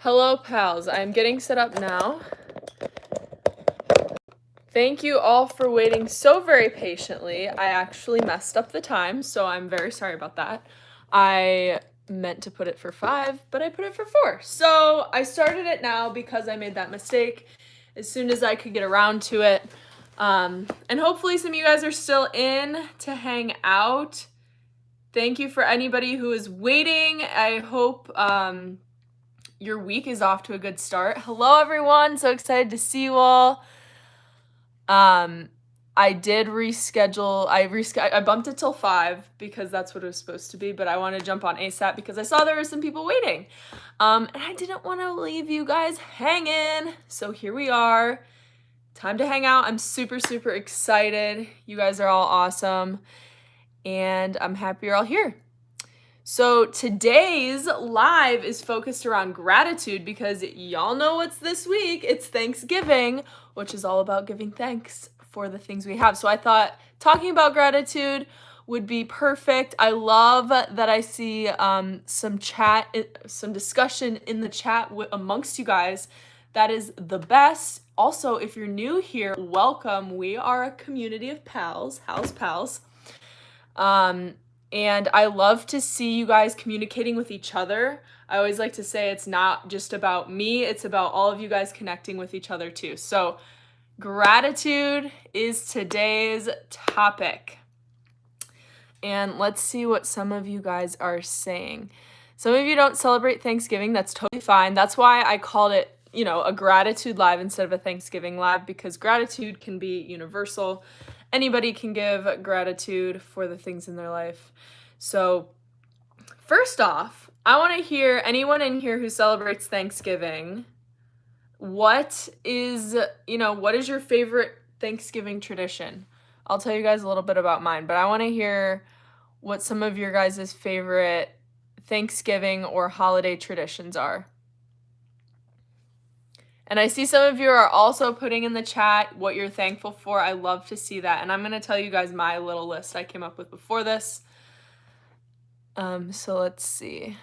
Hello, pals. I'm getting set up now. Thank you all for waiting so very patiently. I actually messed up the time, so I'm very sorry about that. I meant to put it for 5, but I put it for 4. So I started it now because I made that mistake as soon as I could get around to it. And hopefully some of you guys are still in to hang out. Thank you for anybody who is waiting. I hope your week is off to a good start. Hello, everyone. So excited to see you all. I did reschedule. I bumped it till 5 because that's what it was supposed to be, but I want to jump on ASAP because I saw there were some people waiting. And I didn't want to leave you guys hanging. So here we are. Time to hang out. I'm super, super excited. You guys are all awesome. And I'm happy you're all here. So today's live is focused around gratitude because y'all know what's this week. It's Thanksgiving, which is all about giving thanks for the things we have. So I thought talking about gratitude would be perfect. I love that I see some discussion in the chat amongst you guys. That is the best. Also, if you're new here, welcome. We are a community of pals, house pals. And I love to see you guys communicating with each other. I always like to say it's not just about me, it's about all of you guys connecting with each other too. So gratitude is today's topic. And let's see what some of you guys are saying. Some of you don't celebrate Thanksgiving. That's totally fine. That's why I called it, a gratitude live instead of a Thanksgiving live, because gratitude can be universal. Anybody can give gratitude for the things in their life. So first off, I want to hear anyone in here who celebrates Thanksgiving. What is your favorite Thanksgiving tradition? I'll tell you guys a little bit about mine, but I want to hear what some of your guys' favorite Thanksgiving or holiday traditions are. And I see some of you are also putting in the chat what you're thankful for. I love to see that. And I'm going to tell you guys my little list I came up with before this. So let's see.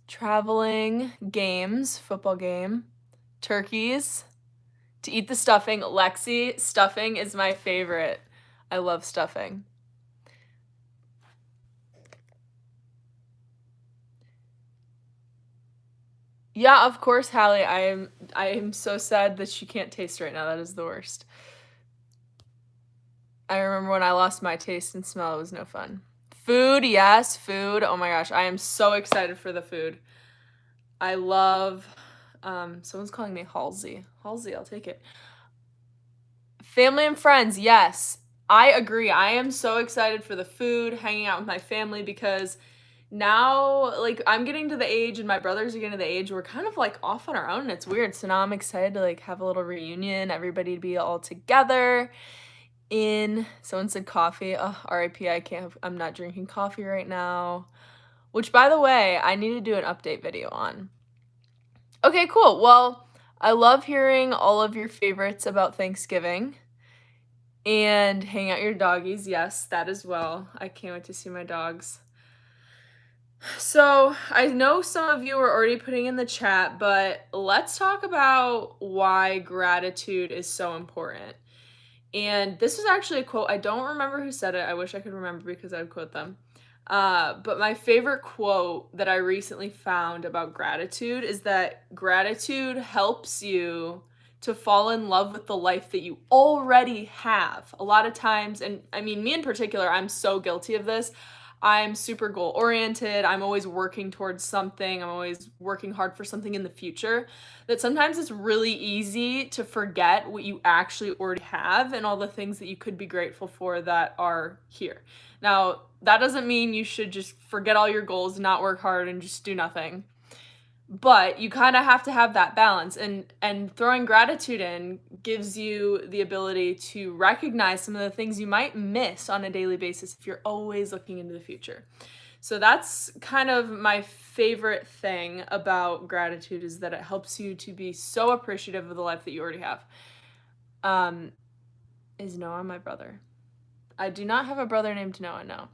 Traveling, games, football game, turkeys, to eat the stuffing. Lexi, stuffing is my favorite. I love stuffing. Yeah, of course, Hallie. I am so sad that she can't taste right now. That is the worst. I remember when I lost my taste and smell. It was no fun. Food, yes, food. Oh my gosh, I am so excited for the food. I love, someone's calling me Halsey. Halsey, I'll take it. Family and friends, yes. I agree. I am so excited for the food, hanging out with my family, because now, I'm getting to the age and my brothers are getting to the age where we're kind of, off on our own, and it's weird. So now I'm excited to, have a little reunion, everybody to be all together. Someone said coffee. Oh, RIP, I'm not drinking coffee right now. Which, by the way, I need to do an update video on. Okay, cool. Well, I love hearing all of your favorites about Thanksgiving. And hang out your doggies. Yes, that as well. I can't wait to see my dogs. So I know some of you are already putting in the chat, but let's talk about why gratitude is so important. And this was actually a quote. I don't remember who said it. I wish I could remember because I would quote them. But my favorite quote that I recently found about gratitude is that gratitude helps you to fall in love with the life that you already have. A lot of times, and I mean, me in particular, I'm so guilty of this. I'm super goal oriented. I'm always working towards something. I'm always working hard for something in the future. That sometimes it's really easy to forget what you actually already have and all the things that you could be grateful for that are here. Now, that doesn't mean you should just forget all your goals, not work hard, and just do nothing. But you kind of have to have that balance, and throwing gratitude in gives you the ability to recognize some of the things you might miss on a daily basis if you're always looking into the future. So that's kind of my favorite thing about gratitude, is that it helps you to be so appreciative of the life that you already have. Is Noah my brother? I do not have a brother named Noah, no.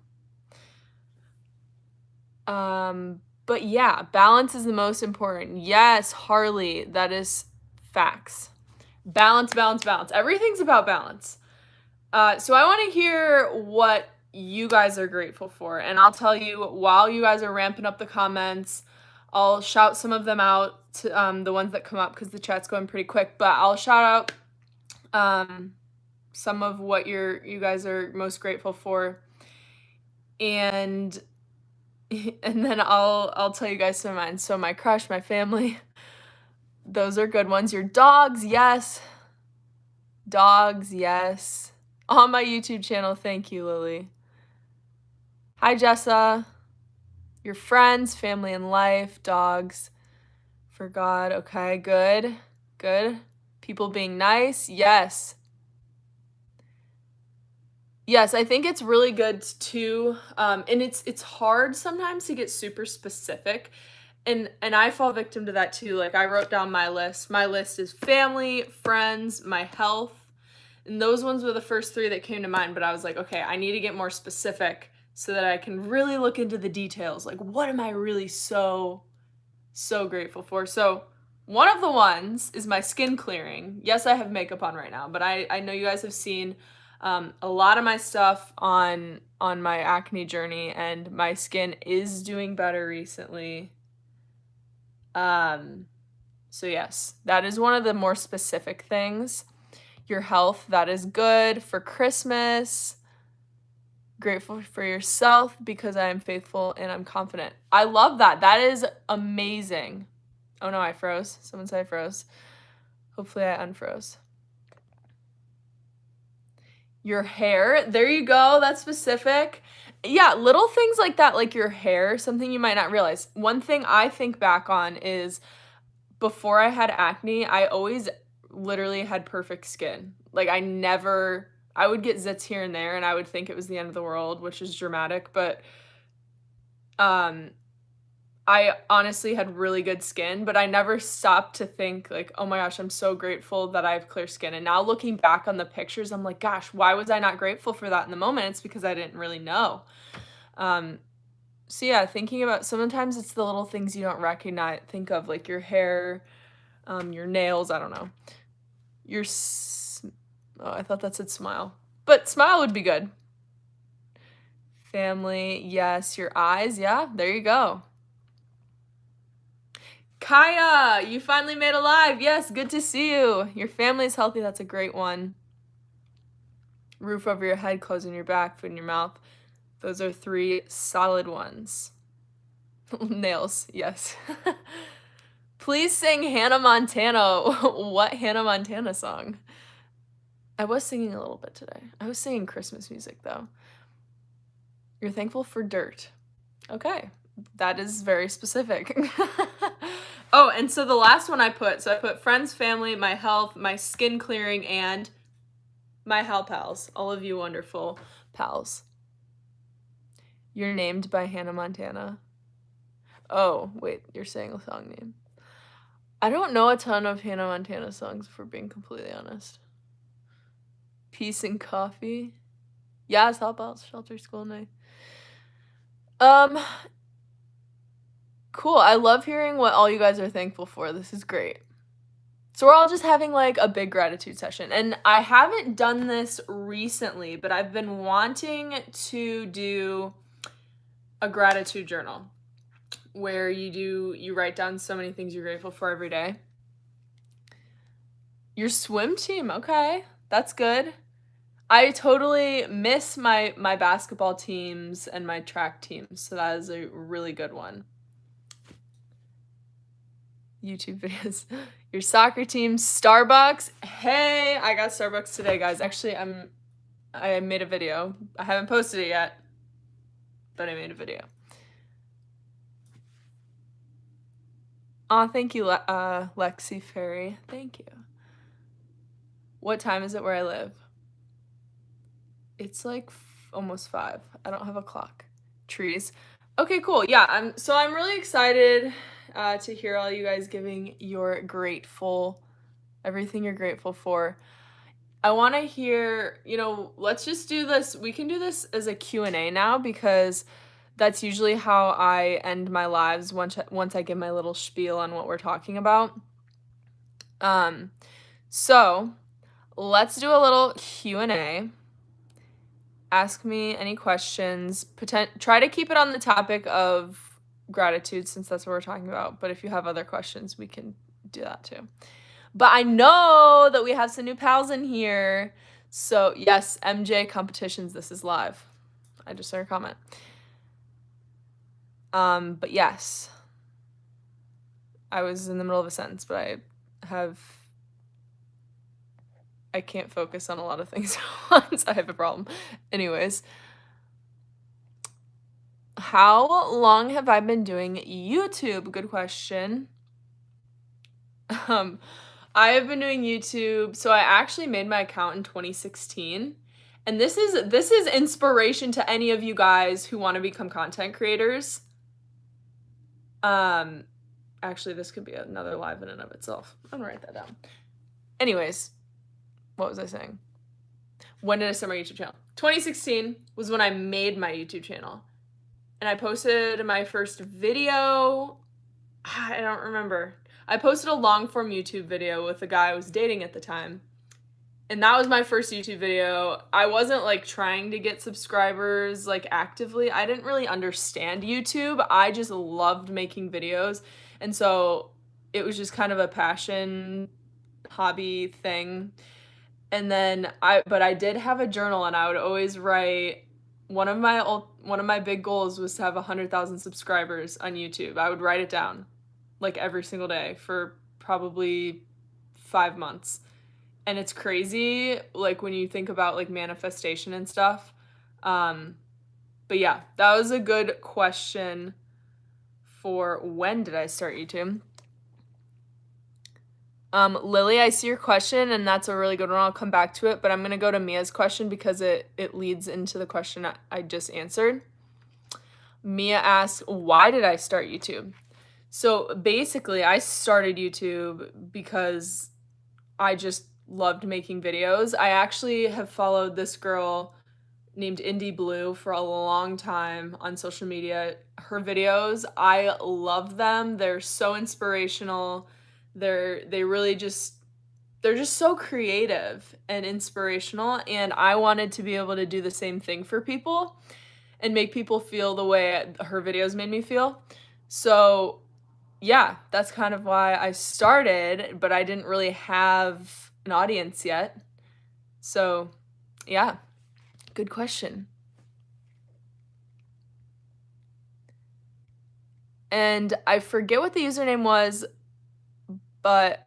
But yeah, balance is the most important. Yes, Harley, that is facts. Balance, balance, balance. Everything's about balance. So I want to hear what you guys are grateful for. And I'll tell you while you guys are ramping up the comments, I'll shout some of them out to the ones that come up because the chat's going pretty quick. But I'll shout out some of what you guys are most grateful for. And then I'll tell you guys some of mine. So my crush, my family, those are good ones. Your dogs, yes. Dogs, yes. On my YouTube channel, thank you, Lily. Hi, Jessa. Your friends, family and life, dogs, for God. Okay, good, good. People being nice, yes. Yes, I think it's really good too, and it's hard sometimes to get super specific, and I fall victim to that too. Like I wrote down my list. My list is family, friends, my health, and those ones were the first three that came to mind. But I was like, okay, I need to get more specific so that I can really look into the details. Like, what am I really so grateful for? So one of the ones is my skin clearing. Yes, I have makeup on right now, but I know you guys have seen a lot of my stuff on my acne journey, and my skin is doing better recently. So yes, that is one of the more specific things. Your health, that is good. For Christmas, grateful for yourself because I am faithful and I'm confident. I love that. That is amazing. Oh no, I froze. Someone said I froze. Hopefully I unfroze. Your hair, there you go. That's specific. Yeah, little things like that, like your hair, something you might not realize. One thing I think back on is before I had acne, I always literally had perfect skin. Like I would get zits here and there and I would think it was the end of the world, which is dramatic, but I honestly had really good skin, but I never stopped to think like, oh my gosh, I'm so grateful that I have clear skin. And now looking back on the pictures, I'm like, gosh, why was I not grateful for that in the moment? It's because I didn't really know. So yeah, thinking about, sometimes it's the little things you don't think of, like your hair, your nails, I don't know. Oh, I thought that said smile. But smile would be good. Family, yes. Your eyes, yeah, there you go. Kaya, you finally made it live. Yes, good to see you. Your family's healthy. That's a great one. Roof over your head, closing your back, food in your mouth. Those are 3 solid ones. Nails, yes. Please sing Hannah Montana. What Hannah Montana song? I was singing a little bit today. I was singing Christmas music, though. You're thankful for dirt. Okay, that is very specific. Oh, and so the last one I put friends, family, my health, my skin clearing, and my Hal pals. All of you wonderful pals. You're named by Hannah Montana. Oh, wait, you're saying a song name. I don't know a ton of Hannah Montana songs, if we're being completely honest. Peace and coffee. Yes, Hal pals, shelter, school night. Cool. I love hearing what all you guys are thankful for. This is great. So we're all just having like a big gratitude session. And I haven't done this recently, but I've been wanting to do a gratitude journal where you write down so many things you're grateful for every day. Your swim team, okay. That's good. I totally miss my basketball teams and my track teams, so that is a really good one. YouTube videos. Your soccer team, Starbucks. Hey, I got Starbucks today, guys. Actually, I made a video. I haven't posted it yet, but I made a video. Aw, thank you, Lexi Ferry. Thank you. What time is it where I live? It's like almost 5. I don't have a clock. Trees. Okay, cool. Yeah, I'm really excited to hear all you guys giving your everything you're grateful for. I want to hear, let's just do this. We can do this as a Q&A now because That's usually how I end my lives once I give my little spiel on what we're talking about. Um, so let's do a little Q&A. Ask me any questions. Try to keep it on the topic of gratitude since that's what we're talking about. But if you have other questions, we can do that too. But I know that we have some new pals in here. So yes, MJ competitions, this is live. I just saw your comment. But yes. I was in the middle of a sentence, but I can't focus on a lot of things at once. I have a problem. Anyways. How long have I been doing YouTube? Good question. I have been doing YouTube, so I actually made my account in 2016. And this is inspiration to any of you guys who want to become content creators. Actually, this could be another live in and of itself. I'm gonna write that down. Anyways, what was I saying? When did I start my YouTube channel? 2016 was when I made my YouTube channel. And I posted my first video. I don't remember. I posted a long form YouTube video with a guy I was dating at the time. And that was my first YouTube video. I wasn't like trying to get subscribers like actively. I didn't really understand YouTube. I just loved making videos. And so it was just kind of a passion, hobby thing. And then I did have a journal, and I would always write, one of my big goals was to have 100,000 subscribers on YouTube. I would write it down like every single day for probably 5 months. And it's crazy, like when you think about like manifestation and stuff. But yeah, that was a good question for when did I start YouTube. Lily, I see your question, and that's a really good one. I'll come back to it, but I'm going to go to Mia's question because it leads into the question I just answered. Mia asked, why did I start YouTube? So basically, I started YouTube because I just loved making videos. I actually have followed this girl named Indie Blue for a long time on social media. Her videos, I love them. They're so inspirational. They're just so creative and inspirational, and I wanted to be able to do the same thing for people and make people feel the way her videos made me feel. So yeah, that's kind of why I started, but I didn't really have an audience yet. So yeah, good question. And I forget what the username was, but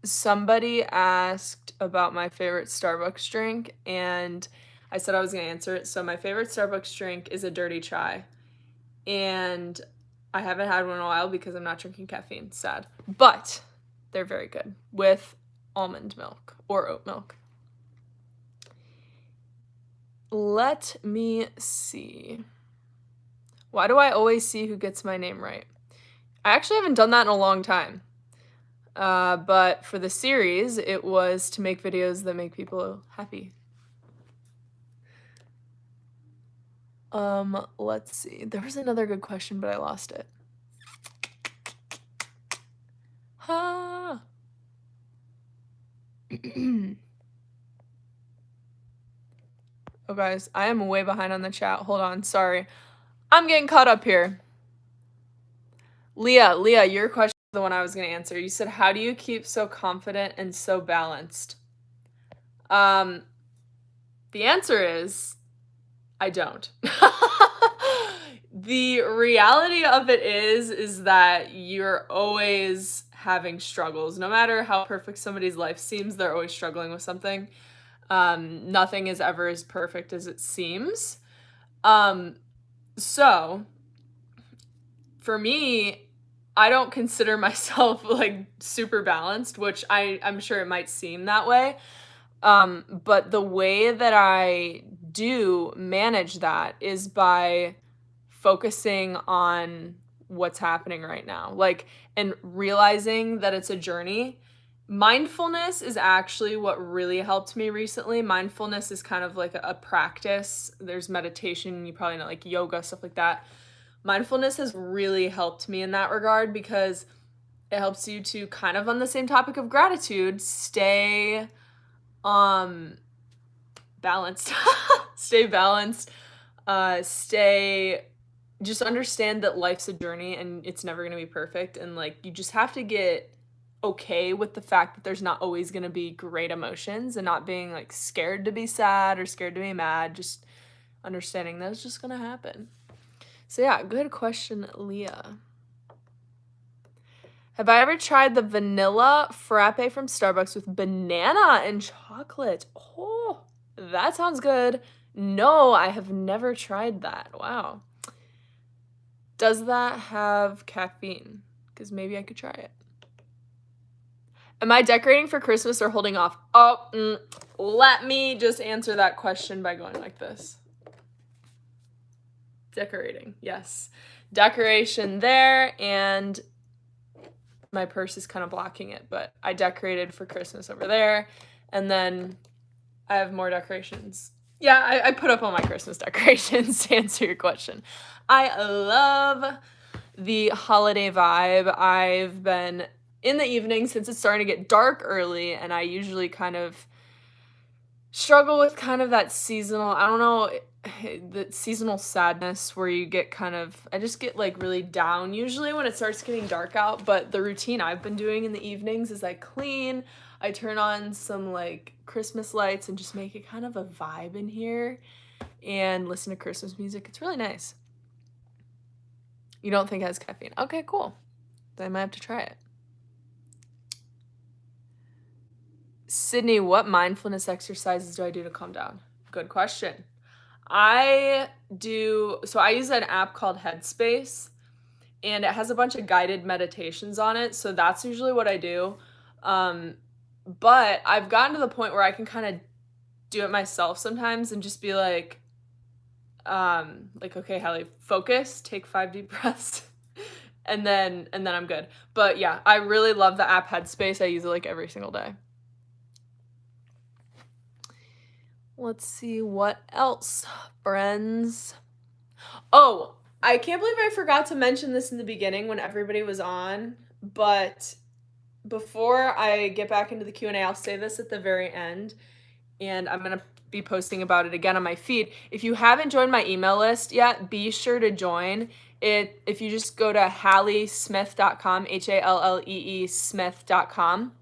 somebody asked about my favorite Starbucks drink, and I said I was going to answer it. So my favorite Starbucks drink is a dirty chai, and I haven't had one in a while because I'm not drinking caffeine. Sad. But they're very good with almond milk or oat milk. Let me see. Why do I always see who gets my name right? I actually haven't done that in a long time. But for the series, it was to make videos that make people happy. Let's see. There was another good question, but I lost it. Ha! Oh, guys, I am way behind on the chat. Hold on, sorry. I'm getting caught up here. Leah, your question is the one I was going to answer. You said, how do you keep so confident and so balanced? The answer is, I don't. The reality of it is that you're always having struggles. No matter how perfect somebody's life seems, they're always struggling with something. Nothing is ever as perfect as it seems. So for me, I don't consider myself like super balanced, which I'm sure it might seem that way. But the way that I do manage that is by focusing on what's happening right now, like, and realizing that it's a journey, Mindfulness is actually what really helped me recently. Mindfulness is kind of like a practice. There's meditation, you probably know, like yoga, stuff like that. Mindfulness has really helped me in that regard because it helps you to, kind of on the same topic of gratitude, stay balanced. Stay balanced. Stay Just understand that life's a journey and it's never going to be perfect, and like you just have to get okay with the fact that there's not always going to be great emotions, and not being like scared to be sad or scared to be mad, just understanding that it's just going to happen. So yeah, good question, Leah. Have I ever tried the vanilla frappe from Starbucks with banana and chocolate? Oh, that sounds good. No, I have never tried that. Wow. Does that have caffeine? Because maybe I could try it. Am I decorating for Christmas or holding off? Let me just answer that question by going like this. Decorating, yes. Decoration there, and my purse is kind of blocking it, but I decorated for Christmas over there, and then I have more decorations. Yeah, I put up all my Christmas decorations to answer your question. I love the holiday vibe. I've been in the evening since it's starting to get dark early, and I usually kind of struggle with kind of that seasonal, I don't know, the seasonal sadness where you get kind of, I just get like really down usually when it starts getting dark out. But the routine I've been doing in the evenings is I clean, I turn on some like Christmas lights and just make it kind of a vibe in here and listen to Christmas music. It's really nice. You don't think it has caffeine? Okay, cool. Then I might have to try it. Sydney, what mindfulness exercises do I do to calm down? Good question. I use an app called Headspace, and it has a bunch of guided meditations on it. So that's usually what I do. But I've gotten to the point where I can kind of do it myself sometimes and just be like, okay, Hallee, focus, take 5 deep breaths, and then I'm good. But yeah, I really love the app Headspace. I use it like every single day. Let's see what else, friends. Oh, I can't believe I forgot to mention this in the beginning when everybody was on, but before I get back into the Q&A, I'll say this at the very end, and I'm going to be posting about it again on my feed. If you haven't joined my email list yet, be sure to join it. If you just go to halleesmith.com, HALLEE smith.com,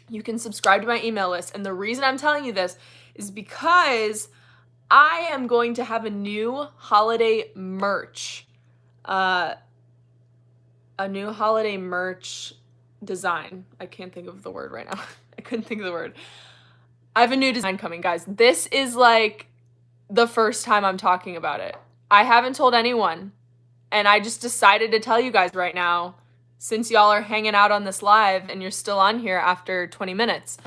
you can subscribe to my email list. And the reason I'm telling you this is because I am going to have a new holiday merch. A new holiday merch design. I can't think of the word right now. I couldn't think of the word. I have a new design coming, guys. This is like the first time I'm talking about it. I haven't told anyone, and I just decided to tell you guys right now, since y'all are hanging out on this live and you're still on here after 20 minutes.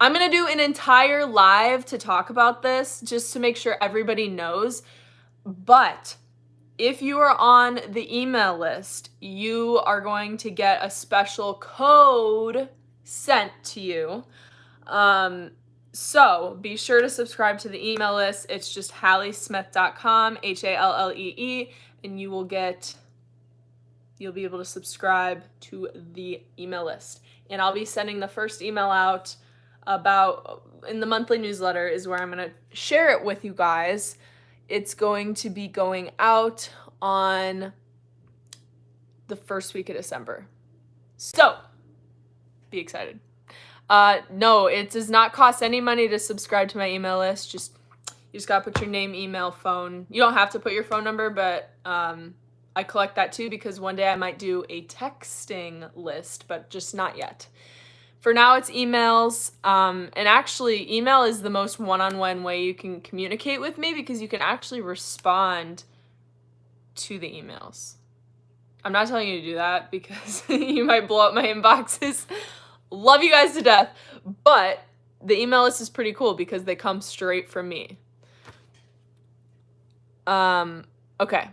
I'm going to do an entire live to talk about this just to make sure everybody knows. But if you are on the email list, you are going to get a special code sent to you. So be sure to subscribe to the email list. It's just halleesmith.com, HALLEE, and you'll be able to subscribe to the email list. And I'll be sending the first email out in the monthly newsletter is where I'm going to share it with you guys. It's going to be going out on the first week of December. So be excited. No, it does not cost any money to subscribe to my email list. You just gotta put your name, email, phone. You don't have to put your phone number, but I collect that too because one day I might do a texting list, but just not yet. For now, it's emails. And actually, email is the most one-on-one way you can communicate with me because you can actually respond to the emails. I'm not telling you to do that because you might blow up my inboxes. Love you guys to death, but the email list is pretty cool because they come straight from me. Okay.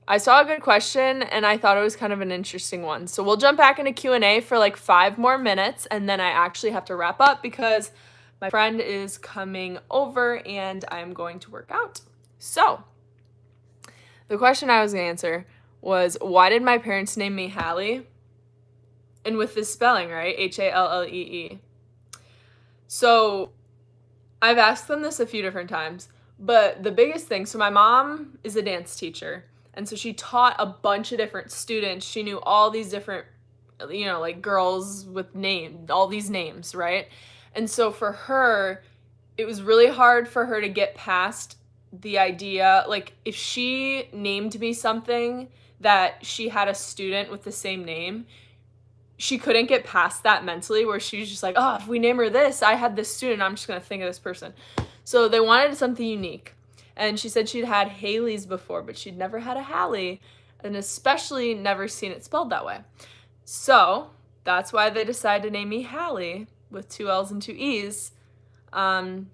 I saw a good question and I thought it was kind of an interesting one. So we'll jump back into Q&A for like 5 more minutes and then I actually have to wrap up because my friend is coming over and I'm going to work out. So, the question I was going to answer was, why did my parents name me Hallee? And with this spelling, right? Hallee. So, I've asked them this a few different times, but the biggest thing, so my mom is a dance teacher, and so she taught a bunch of different students. She knew all these different, like girls with all these names, right? And so for her, it was really hard for her to get past the idea, like if she named me something that she had a student with the same name, she couldn't get past that mentally, where she was just like, oh, if we name her this, I had this student, I'm just gonna think of this person. So they wanted something unique. And she said she'd had Haley's before, but she'd never had a Hallee, and especially never seen it spelled that way. So that's why they decided to name me Hallee with 2 L's and 2 E's, to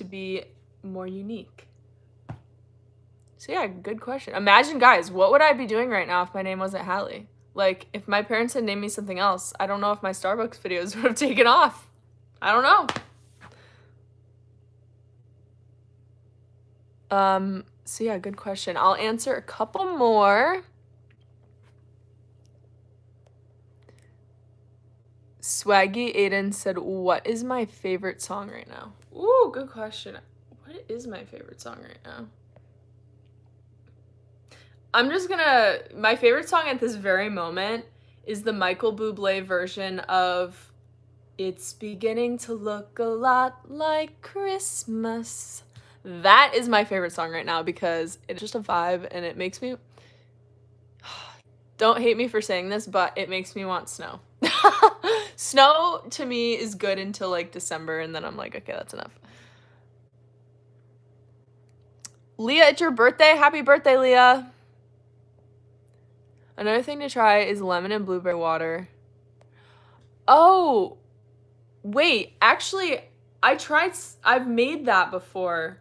be more unique. So yeah, good question. Imagine, guys, what would I be doing right now if my name wasn't Hallee? Like, if my parents had named me something else, I don't know if my Starbucks videos would have taken off. I don't know. So yeah, good question. I'll answer a couple more. Swaggy Aiden said, what is my favorite song right now? Ooh, good question. What is my favorite song right now? My favorite song at this very moment is the Michael Bublé version of It's Beginning to Look a Lot Like Christmas. That is my favorite song right now because it's just a vibe and it makes me, don't hate me for saying this, but it makes me want snow. Snow to me is good until like December, and then I'm like, okay, that's enough. Leah, it's your birthday. Happy birthday, Leah. Another thing to try is lemon and blueberry water. Oh, wait, actually, I've made that before,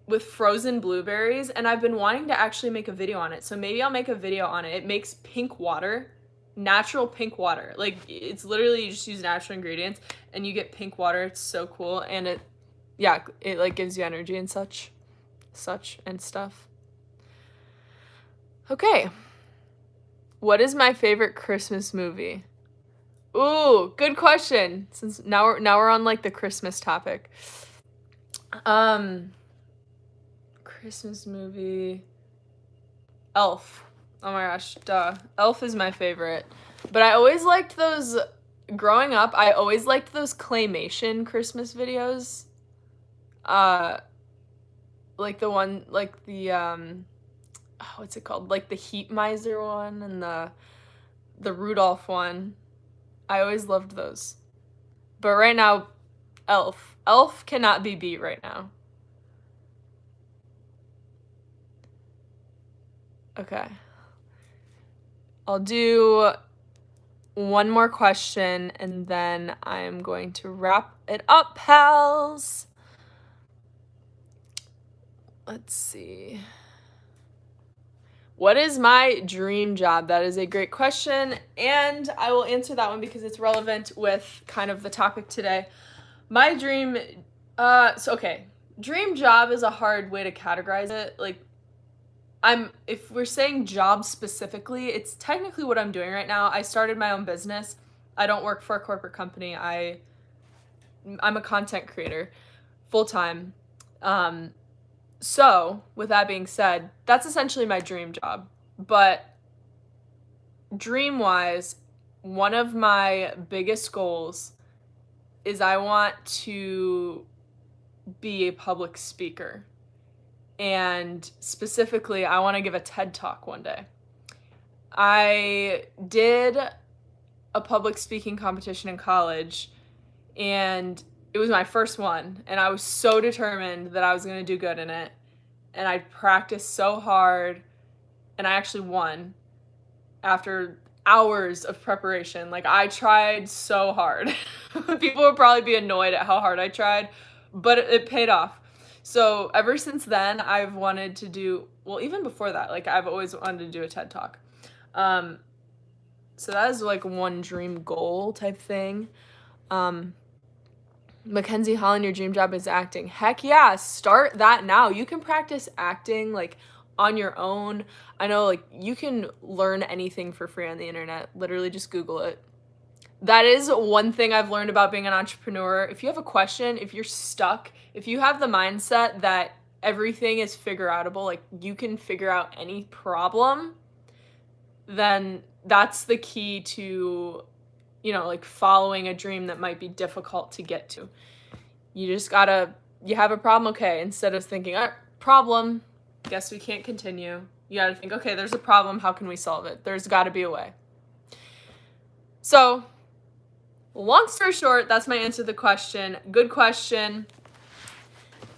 with frozen blueberries, and I've been wanting to actually make a video on it. So maybe I'll make a video on it. It makes pink water, natural pink water. Like, it's literally, you just use natural ingredients and you get pink water. It's so cool. And it like gives you energy and such and stuff. Okay. What is my favorite Christmas movie? Ooh, good question. Since now we're on like the Christmas topic. Christmas movie. Elf. Oh my gosh, duh. Elf is my favorite. But I always liked those, growing up, I always liked those claymation Christmas videos. Like the one, like the, what's it called? Like the Heat Miser one and the Rudolph one. I always loved those. But right now, Elf. Elf cannot be beat right now. Okay. I'll do one more question and then I'm going to wrap it up, pals. Let's see. What is my dream job? That is a great question, and I will answer that one because it's relevant with kind of the topic today. My dream, dream job is a hard way to categorize it. Like, if we're saying job specifically, it's technically what I'm doing right now. I started my own business. I don't work for a corporate company. I'm a content creator, full-time. So, with that being said, that's essentially my dream job. But dream-wise, one of my biggest goals is I want to be a public speaker. And specifically, I want to give a TED Talk one day. I did a public speaking competition in college, and it was my first one, and I was so determined that I was going to do good in it, and I practiced so hard, and I actually won after hours of preparation. Like, I tried so hard. People would probably be annoyed at how hard I tried, but it paid off. So ever since then, I've wanted to do, well, even before that, like I've always wanted to do a TED Talk. Um, so that is like one dream goal type thing. Mackenzie Holland, your dream job is acting. Heck yeah, start that now. You can practice acting like on your own. I know like you can learn anything for free on the internet. Literally just Google it. That is one thing I've learned about being an entrepreneur. If you have a question, if you're stuck, if you have the mindset that everything is figure outable, like you can figure out any problem, then that's the key to, you know, like following a dream that might be difficult to get to. You just gotta, you have a problem, okay, instead of thinking, problem, guess we can't continue. You gotta think, okay, there's a problem, how can we solve it? There's gotta be a way. So, long story short, that's my answer to the question. Good question.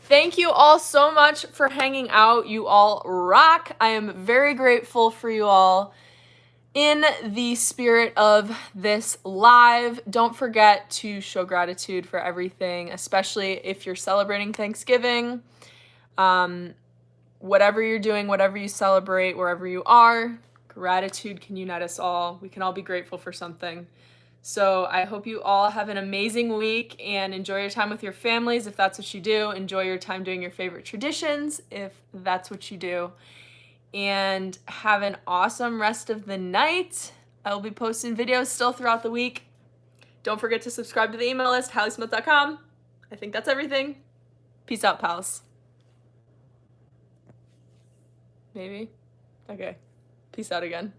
Thank you all so much for hanging out. You all rock. I am very grateful for you all. In the spirit of this live, don't forget to show gratitude for everything, especially if you're celebrating Thanksgiving. Whatever you're doing, whatever you celebrate, wherever you are, gratitude can unite us all. We can all be grateful for something. So I hope you all have an amazing week and enjoy your time with your families if that's what you do. Enjoy your time doing your favorite traditions if that's what you do. And have an awesome rest of the night. I will be posting videos still throughout the week. Don't forget to subscribe to the email list, halleesmith.com. I think that's everything. Peace out, pals. Maybe? Okay. Peace out again.